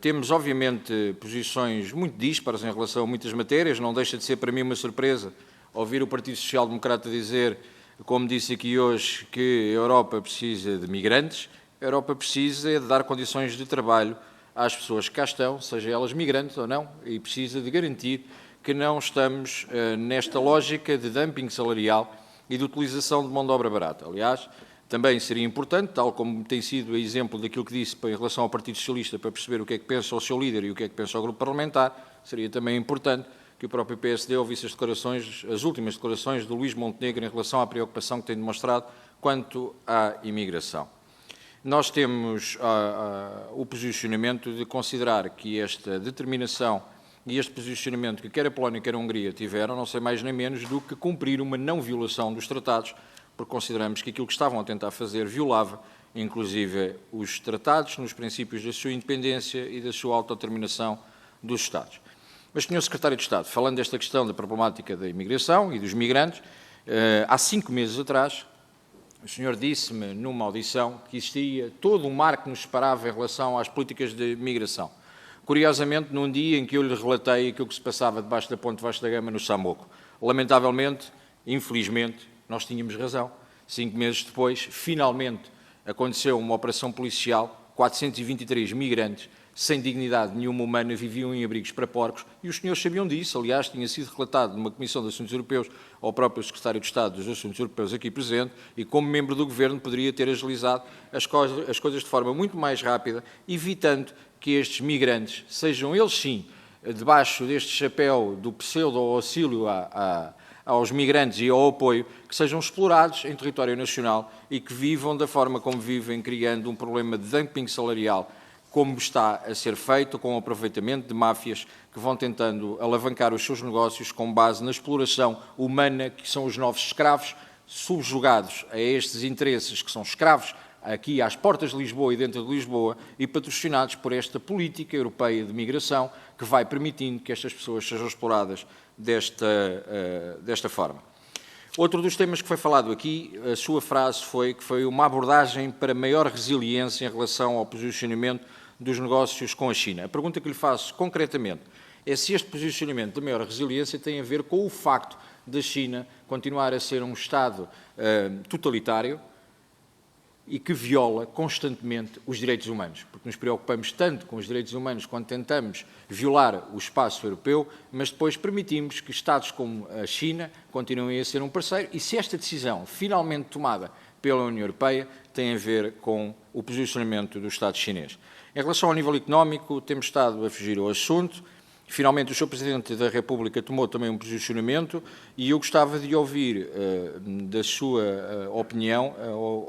temos obviamente posições muito dispares em relação a muitas matérias, não deixa de ser para mim uma surpresa ouvir o Partido Social Democrata dizer, como disse aqui hoje, que a Europa precisa de migrantes, a Europa precisa de dar condições de trabalho às pessoas que cá estão, seja elas migrantes ou não, e precisa de garantir que não estamos nesta lógica de dumping salarial e de utilização de mão de obra barata. Aliás, também seria importante, tal como tem sido exemplo daquilo que disse em relação ao Partido Socialista, para perceber o que é que pensa o seu líder e o que é que pensa o Grupo Parlamentar, seria também importante que o próprio PSD ouvisse as últimas declarações do Luís Montenegro em relação à preocupação que tem demonstrado quanto à imigração. Nós temos o posicionamento de considerar que esta determinação e este posicionamento que quer a Polónia quer a Hungria tiveram, não sei mais nem menos do que cumprir uma não violação dos tratados, porque consideramos que aquilo que estavam a tentar fazer violava, inclusive, os tratados nos princípios da sua independência e da sua autodeterminação dos Estados. Mas, Sr. Secretário de Estado, falando desta questão da problemática da imigração e dos migrantes, há 5 meses atrás, o senhor disse-me numa audição que existia todo um marco que nos separava em relação às políticas de migração. Curiosamente, num dia em que eu lhe relatei aquilo que se passava debaixo da Ponte Vasco da Gama no Samoco. Lamentavelmente, infelizmente, nós tínhamos razão. 5 meses depois, finalmente, aconteceu uma operação policial, 423 migrantes, sem dignidade nenhuma humana, viviam em abrigos para porcos, e os senhores sabiam disso. Aliás, tinha sido relatado numa Comissão de Assuntos Europeus ao próprio Secretário de Estado dos Assuntos Europeus aqui presente, e como membro do Governo poderia ter agilizado as coisas de forma muito mais rápida, evitando que estes migrantes, sejam eles sim, debaixo deste chapéu do pseudo-auxílio aos migrantes e ao apoio, que sejam explorados em território nacional e que vivam da forma como vivem, criando um problema de dumping salarial como está a ser feito, com o aproveitamento de máfias que vão tentando alavancar os seus negócios com base na exploração humana, que são os novos escravos, subjugados a estes interesses que são escravos aqui às portas de Lisboa e dentro de Lisboa e patrocinados por esta política europeia de migração que vai permitindo que estas pessoas sejam exploradas desta forma. Outro dos temas que foi falado aqui, a sua frase foi que foi uma abordagem para maior resiliência em relação ao posicionamento dos negócios com a China. A pergunta que lhe faço concretamente é se este posicionamento de maior resiliência tem a ver com o facto da China continuar a ser um Estado totalitário e que viola constantemente os direitos humanos, porque nos preocupamos tanto com os direitos humanos quando tentamos violar o espaço europeu, mas depois permitimos que Estados como a China continuem a ser um parceiro, e se esta decisão finalmente tomada pela União Europeia tem a ver com o posicionamento do Estado chinês. Em relação ao nível económico, temos estado a fugir ao assunto. Finalmente, o Sr. Presidente da República tomou também um posicionamento e eu gostava de ouvir da sua opinião,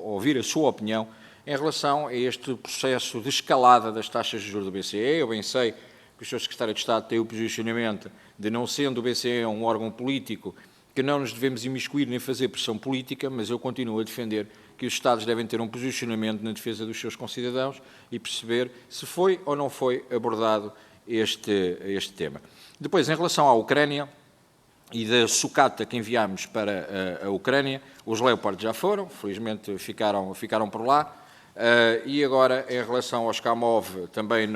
ouvir a sua opinião em relação a este processo de escalada das taxas de juros do BCE. Eu bem sei que o Sr. Secretário de Estado tem o posicionamento de, não sendo o BCE um órgão político, que não nos devemos imiscuir nem fazer pressão política, mas eu continuo a defender que os Estados devem ter um posicionamento na defesa dos seus concidadãos e perceber se foi ou não foi abordado este tema. Depois, em relação à Ucrânia e da sucata que enviámos para a Ucrânia, os Leopard já foram, felizmente ficaram por lá, e agora, em relação aos Kamov, também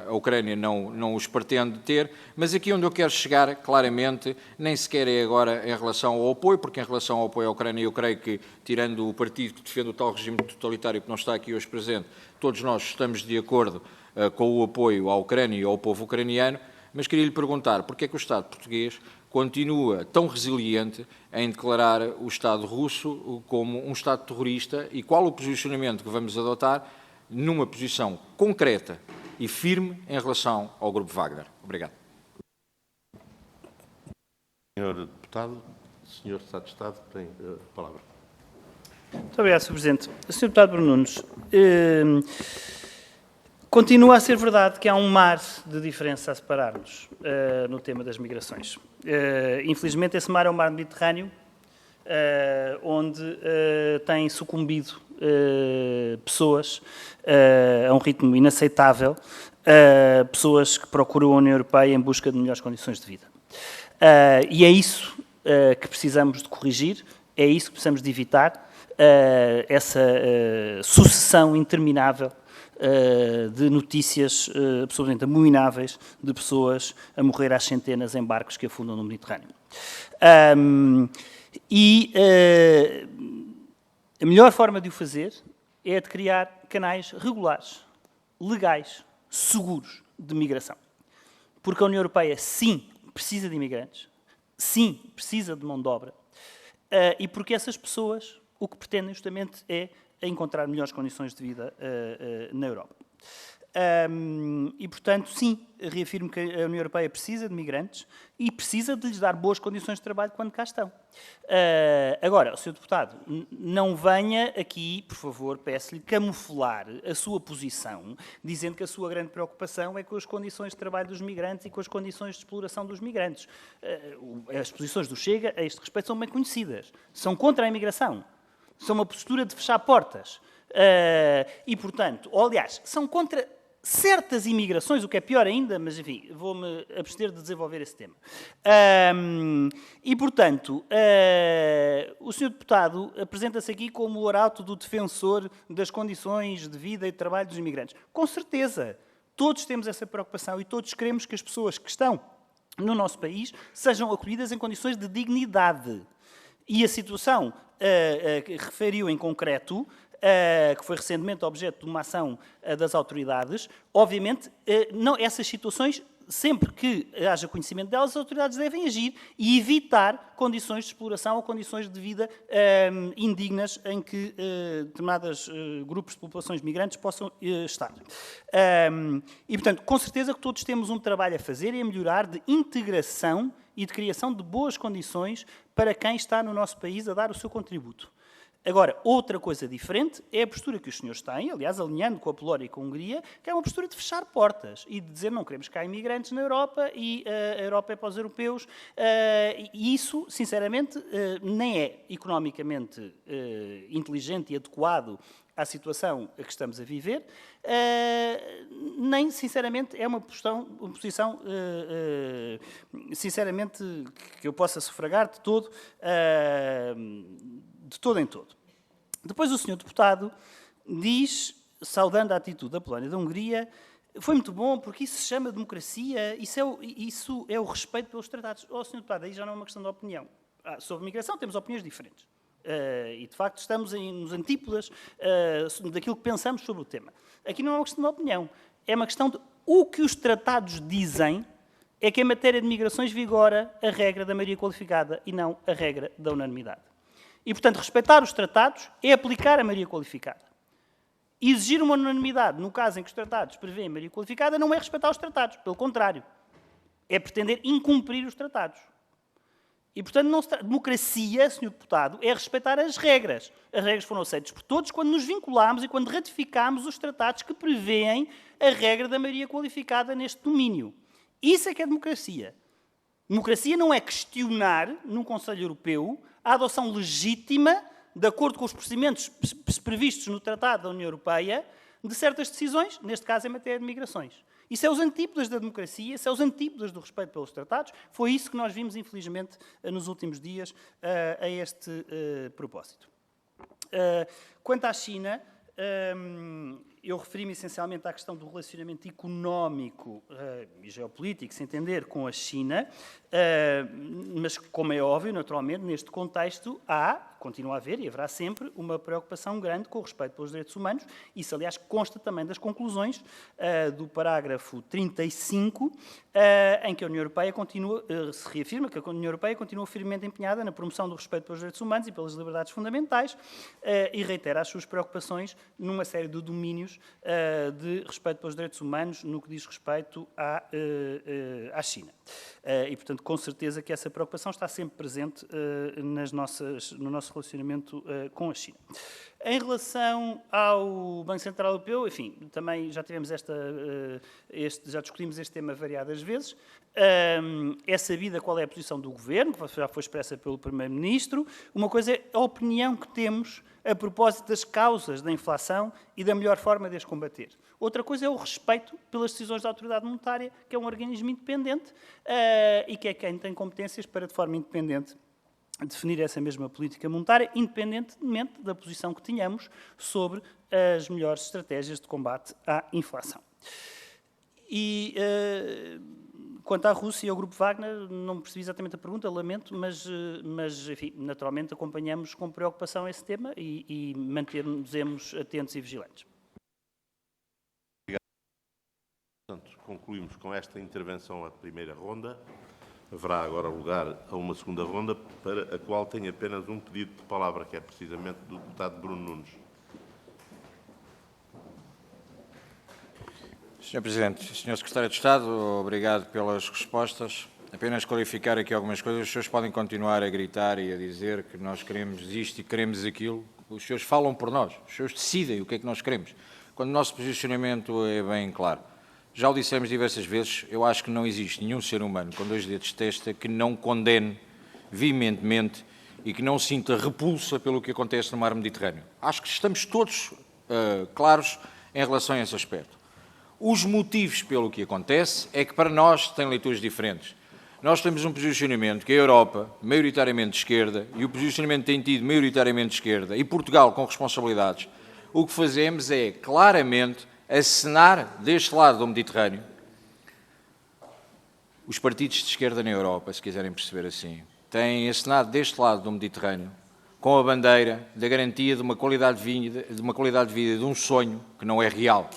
a Ucrânia não os pretende ter, mas aqui onde eu quero chegar, claramente, nem sequer é agora em relação ao apoio, porque em relação ao apoio à Ucrânia, eu creio que, tirando o partido que defende o tal regime totalitário que não está aqui hoje presente, todos nós estamos de acordo com o apoio à Ucrânia e ao povo ucraniano, mas queria lhe perguntar porque é que o Estado português continua tão resiliente em declarar o Estado russo como um Estado terrorista e qual o posicionamento que vamos adotar numa posição concreta e firme em relação ao Grupo Wagner. Obrigado. Senhor Deputado, Senhor Secretário de Estado, tem a palavra. Muito obrigado, Sr. Presidente. Sr. Deputado Bruno Nunes, continua a ser verdade que há um mar de diferença a separar-nos no tema das migrações. Infelizmente, esse mar é o mar Mediterrâneo, onde têm sucumbido pessoas a um ritmo inaceitável, pessoas que procuram a União Europeia em busca de melhores condições de vida. E é isso que precisamos de corrigir, é isso que precisamos de evitar, essa sucessão interminável de notícias absolutamente amoináveis de pessoas a morrer às centenas em barcos que afundam no Mediterrâneo. A melhor forma de o fazer é a de criar canais regulares, legais, seguros de migração. Porque a União Europeia, sim, precisa de imigrantes, sim, precisa de mão de obra, e porque essas pessoas o que pretendem justamente é encontrar melhores condições de vida na Europa. E, portanto, sim, reafirmo que a União Europeia precisa de migrantes e precisa de lhes dar boas condições de trabalho quando cá estão. Agora, Sr. Deputado, não venha aqui, por favor, peço-lhe, camuflar a sua posição, dizendo que a sua grande preocupação é com as condições de trabalho dos migrantes e com as condições de exploração dos migrantes. As posições do Chega, a este respeito, são bem conhecidas. São contra a imigração. São uma postura de fechar portas. E, portanto, aliás, são contra certas imigrações, o que é pior ainda, mas, enfim, vou-me abster de desenvolver esse tema. E, portanto, o Sr. Deputado apresenta-se aqui como o arauto do defensor das condições de vida e de trabalho dos imigrantes. Com certeza, todos temos essa preocupação e todos queremos que as pessoas que estão no nosso país sejam acolhidas em condições de dignidade. E a situação que referiu em concreto, que foi recentemente objeto de uma ação das autoridades, obviamente, essas situações, sempre que haja conhecimento delas, as autoridades devem agir e evitar condições de exploração ou condições de vida indignas em que determinados grupos de populações migrantes possam estar. E, portanto, com certeza que todos temos um trabalho a fazer e a melhorar de integração e de criação de boas condições para quem está no nosso país a dar o seu contributo. Agora, outra coisa diferente é a postura que os senhores têm, aliás, alinhando com a Polónia e com a Hungria, que é uma postura de fechar portas e de dizer não queremos cá imigrantes na Europa e a Europa é para os europeus. E isso, sinceramente, nem é economicamente inteligente e adequado à situação a que estamos a viver, nem, sinceramente, é uma posição sinceramente, que eu possa sufragar de todo em todo. Depois o senhor deputado diz, saudando a atitude da Polónia e da Hungria, foi muito bom porque isso se chama democracia, isso é o respeito pelos tratados. Senhor deputado, aí já não é uma questão de opinião. Sobre migração temos opiniões diferentes. E, de facto, estamos nos antípodas daquilo que pensamos sobre o tema. Aqui não é uma questão de opinião. É uma questão de o que os tratados dizem é que, em matéria de migrações, vigora a regra da maioria qualificada e não a regra da unanimidade. E, portanto, respeitar os tratados é aplicar a maioria qualificada. Exigir uma unanimidade, no caso em que os tratados prevêem a maioria qualificada, não é respeitar os tratados. Pelo contrário, é pretender incumprir os tratados. E, portanto, democracia, Sr. Deputado, é respeitar as regras. As regras foram aceitas por todos quando nos vinculámos e quando ratificámos os tratados que prevêem a regra da maioria qualificada neste domínio. Isso é que é democracia. Democracia não é questionar, num Conselho Europeu, a adoção legítima, de acordo com os procedimentos previstos no Tratado da União Europeia, de certas decisões, neste caso em matéria de migrações. Isso é os antípodas da democracia, isso é os antípodas do respeito pelos tratados. Foi isso que nós vimos, infelizmente, nos últimos dias, a este propósito. Quanto à China, eu referi-me essencialmente à questão do relacionamento económico e geopolítico, se entender, com a China, mas, como é óbvio, naturalmente, neste contexto continua a haver e haverá sempre uma preocupação grande com o respeito pelos direitos humanos. Isso, aliás, consta também das conclusões do parágrafo 35, em que a União Europeia se reafirma que a União Europeia continua firmemente empenhada na promoção do respeito pelos direitos humanos e pelas liberdades fundamentais e reitera as suas preocupações numa série de domínios de respeito pelos direitos humanos no que diz respeito à China. E, portanto, com certeza que essa preocupação está sempre presente no nosso relacionamento com a China. Em relação ao Banco Central Europeu, enfim, também já tivemos já discutimos este tema variadas vezes. É sabida qual é a posição do Governo, que já foi expressa pelo Primeiro-Ministro. Uma coisa é a opinião que temos a propósito das causas da inflação e da melhor forma de as combater. Outra coisa é o respeito pelas decisões da Autoridade Monetária, que é um organismo independente e que é quem tem competências para, de forma independente, definir essa mesma política monetária, independentemente da posição que tenhamos sobre as melhores estratégias de combate à inflação. E quanto à Rússia e ao Grupo Wagner, não percebi exatamente a pergunta, lamento, mas enfim, naturalmente acompanhamos com preocupação esse tema e manter-nos atentos e vigilantes. Portanto, concluímos com esta intervenção a primeira ronda. Haverá agora lugar a uma segunda ronda, para a qual tem apenas um pedido de palavra, que é precisamente do deputado Bruno Nunes. Sr. Presidente, Sr. Secretário de Estado, obrigado pelas respostas. Apenas clarificar aqui algumas coisas. Os senhores podem continuar a gritar e a dizer que nós queremos isto e queremos aquilo. Os senhores falam por nós. Os senhores decidem o que é que nós queremos. Quando o nosso posicionamento é bem claro. Já o dissemos diversas vezes, eu acho que não existe nenhum ser humano com dois dedos de testa que não condene veementemente e que não sinta repulsa pelo que acontece no mar Mediterrâneo. Acho que estamos todos claros em relação a esse aspecto. Os motivos pelo que acontece é que para nós tem leituras diferentes. Nós temos um posicionamento que a Europa, maioritariamente de esquerda, e o posicionamento tem tido maioritariamente de esquerda, e Portugal com responsabilidades, o que fazemos é claramente acenar deste lado do Mediterrâneo os partidos de esquerda na Europa, se quiserem perceber assim, têm acenado deste lado do Mediterrâneo com a bandeira da garantia de uma qualidade de vida, de um sonho que não é real.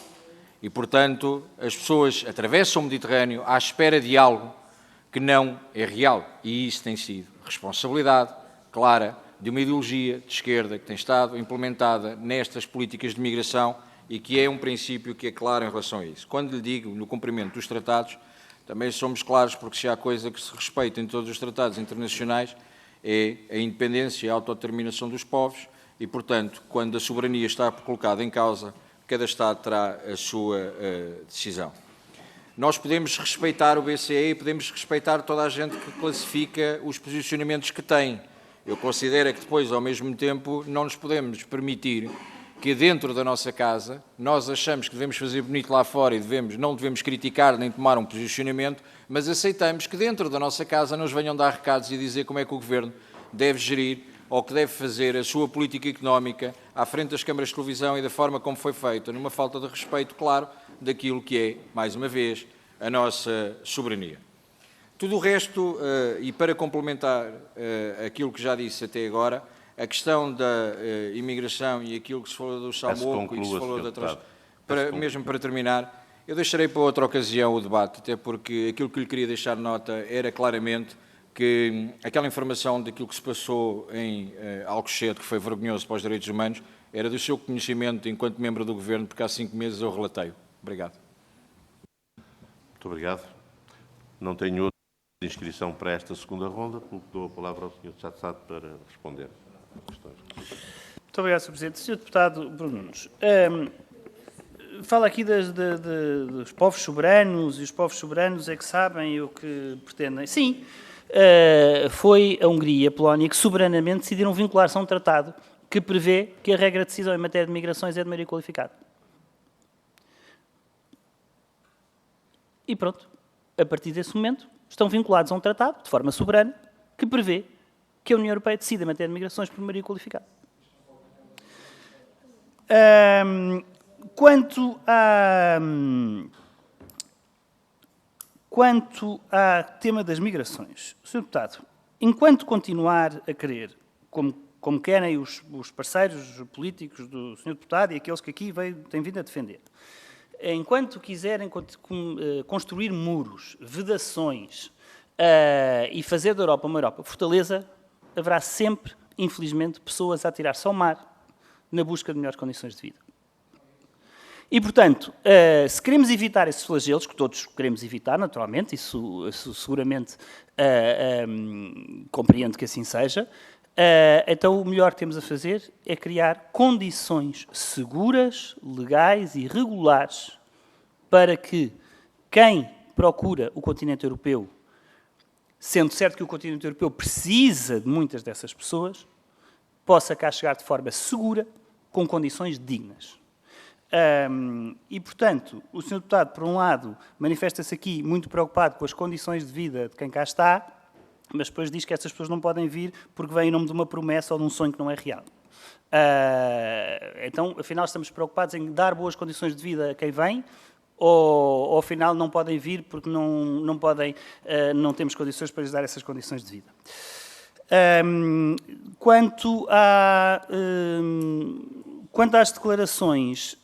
E, portanto, as pessoas atravessam o Mediterrâneo à espera de algo que não é real. E isso tem sido responsabilidade clara de uma ideologia de esquerda que tem estado implementada nestas políticas de migração e que é um princípio que é claro em relação a isso. Quando lhe digo no cumprimento dos tratados, também somos claros, porque se há coisa que se respeita em todos os tratados internacionais é a independência e a autodeterminação dos povos e, portanto, quando a soberania está colocada em causa, cada Estado terá a sua decisão. Nós podemos respeitar o BCE e podemos respeitar toda a gente que classifica os posicionamentos que tem. Eu considero que depois, ao mesmo tempo, não nos podemos permitir que dentro da nossa casa nós achamos que devemos fazer bonito lá fora e não devemos criticar nem tomar um posicionamento, mas aceitamos que dentro da nossa casa nos venham dar recados e dizer como é que o Governo deve gerir ou que deve fazer a sua política económica à frente das câmaras de televisão e da forma como foi feita, numa falta de respeito, claro, daquilo que é, mais uma vez, a nossa soberania. Tudo o resto, e para complementar aquilo que já disse até agora, a questão da imigração e aquilo que se falou do Salmoco e que se falou da mesmo para terminar, eu deixarei para outra ocasião o debate, até porque aquilo que lhe queria deixar nota era claramente que aquela informação daquilo que se passou em Alcochete, que foi vergonhoso para os direitos humanos, era do seu conhecimento enquanto membro do Governo, porque há 5 meses eu relatei. Obrigado. Muito obrigado. Não tenho outra inscrição para esta segunda ronda, pelo que dou a palavra ao Sr. Chatzade para responder às questões. Muito obrigado, Sr. Presidente. Sr. Deputado Bruno Nunes, fala aqui dos povos soberanos, e os povos soberanos é que sabem o que pretendem. Sim, foi a Hungria e a Polónia que soberanamente decidiram vincular-se a um tratado que prevê que a regra de decisão em matéria de migrações é de maioria qualificada. E pronto, a partir desse momento, estão vinculados a um tratado, de forma soberana, que prevê que a União Europeia decida em matéria de migrações por maioria qualificada. Quanto ao tema das migrações, Sr. Deputado, enquanto continuar a querer, como querem os parceiros políticos do Sr. Deputado e aqueles que aqui têm vindo a defender, enquanto quiserem construir muros, vedações e fazer da Europa uma Europa fortaleza, haverá sempre, infelizmente, pessoas a atirar-se ao mar na busca de melhores condições de vida. E, portanto, se queremos evitar esses flagelos, que todos queremos evitar, naturalmente, isso seguramente compreendo que assim seja, então o melhor que temos a fazer é criar condições seguras, legais e regulares para que quem procura o continente europeu, sendo certo que o continente europeu precisa de muitas dessas pessoas, possa cá chegar de forma segura, com condições dignas. E, portanto, o Sr. Deputado, por um lado, manifesta-se aqui muito preocupado com as condições de vida de quem cá está, mas depois diz que essas pessoas não podem vir porque vêm em nome de uma promessa ou de um sonho que não é real. Então, afinal, estamos preocupados em dar boas condições de vida a quem vem, ou afinal não podem vir porque não temos condições para lhes dar essas condições de vida. Quanto às declarações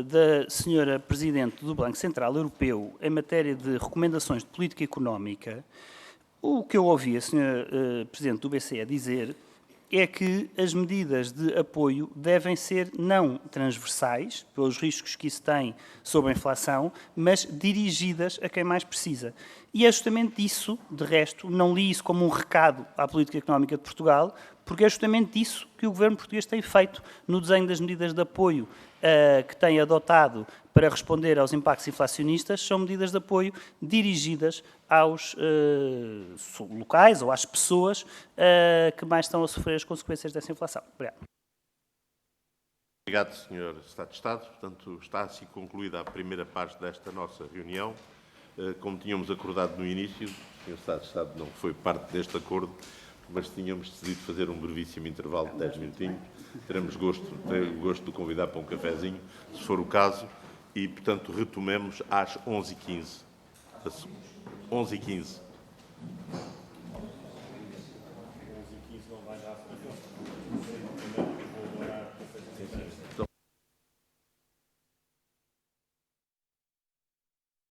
da Sra. Presidente do Banco Central Europeu em matéria de recomendações de política económica, o que eu ouvi a Sra. Presidente do BCE dizer é que as medidas de apoio devem ser não transversais, pelos riscos que isso tem sobre a inflação, mas dirigidas a quem mais precisa. E é justamente isso, de resto, não li isso como um recado à política económica de Portugal, porque é justamente isso que o governo português tem feito no desenho das medidas de apoio que tem adotado para responder aos impactos inflacionistas, são medidas de apoio dirigidas aos locais ou às pessoas que mais estão a sofrer as consequências dessa inflação. Obrigado. Obrigado, Sr. Secretário de Estado. Portanto, está assim concluída a primeira parte desta nossa reunião. Como tínhamos acordado no início, o Sr. Secretário de Estado não foi parte deste acordo, mas tínhamos decidido fazer um brevíssimo intervalo de 10 minutinhos. Teremos o gosto de convidar para um cafezinho, se for o caso, e, portanto, retomemos às 11h15. 11h15.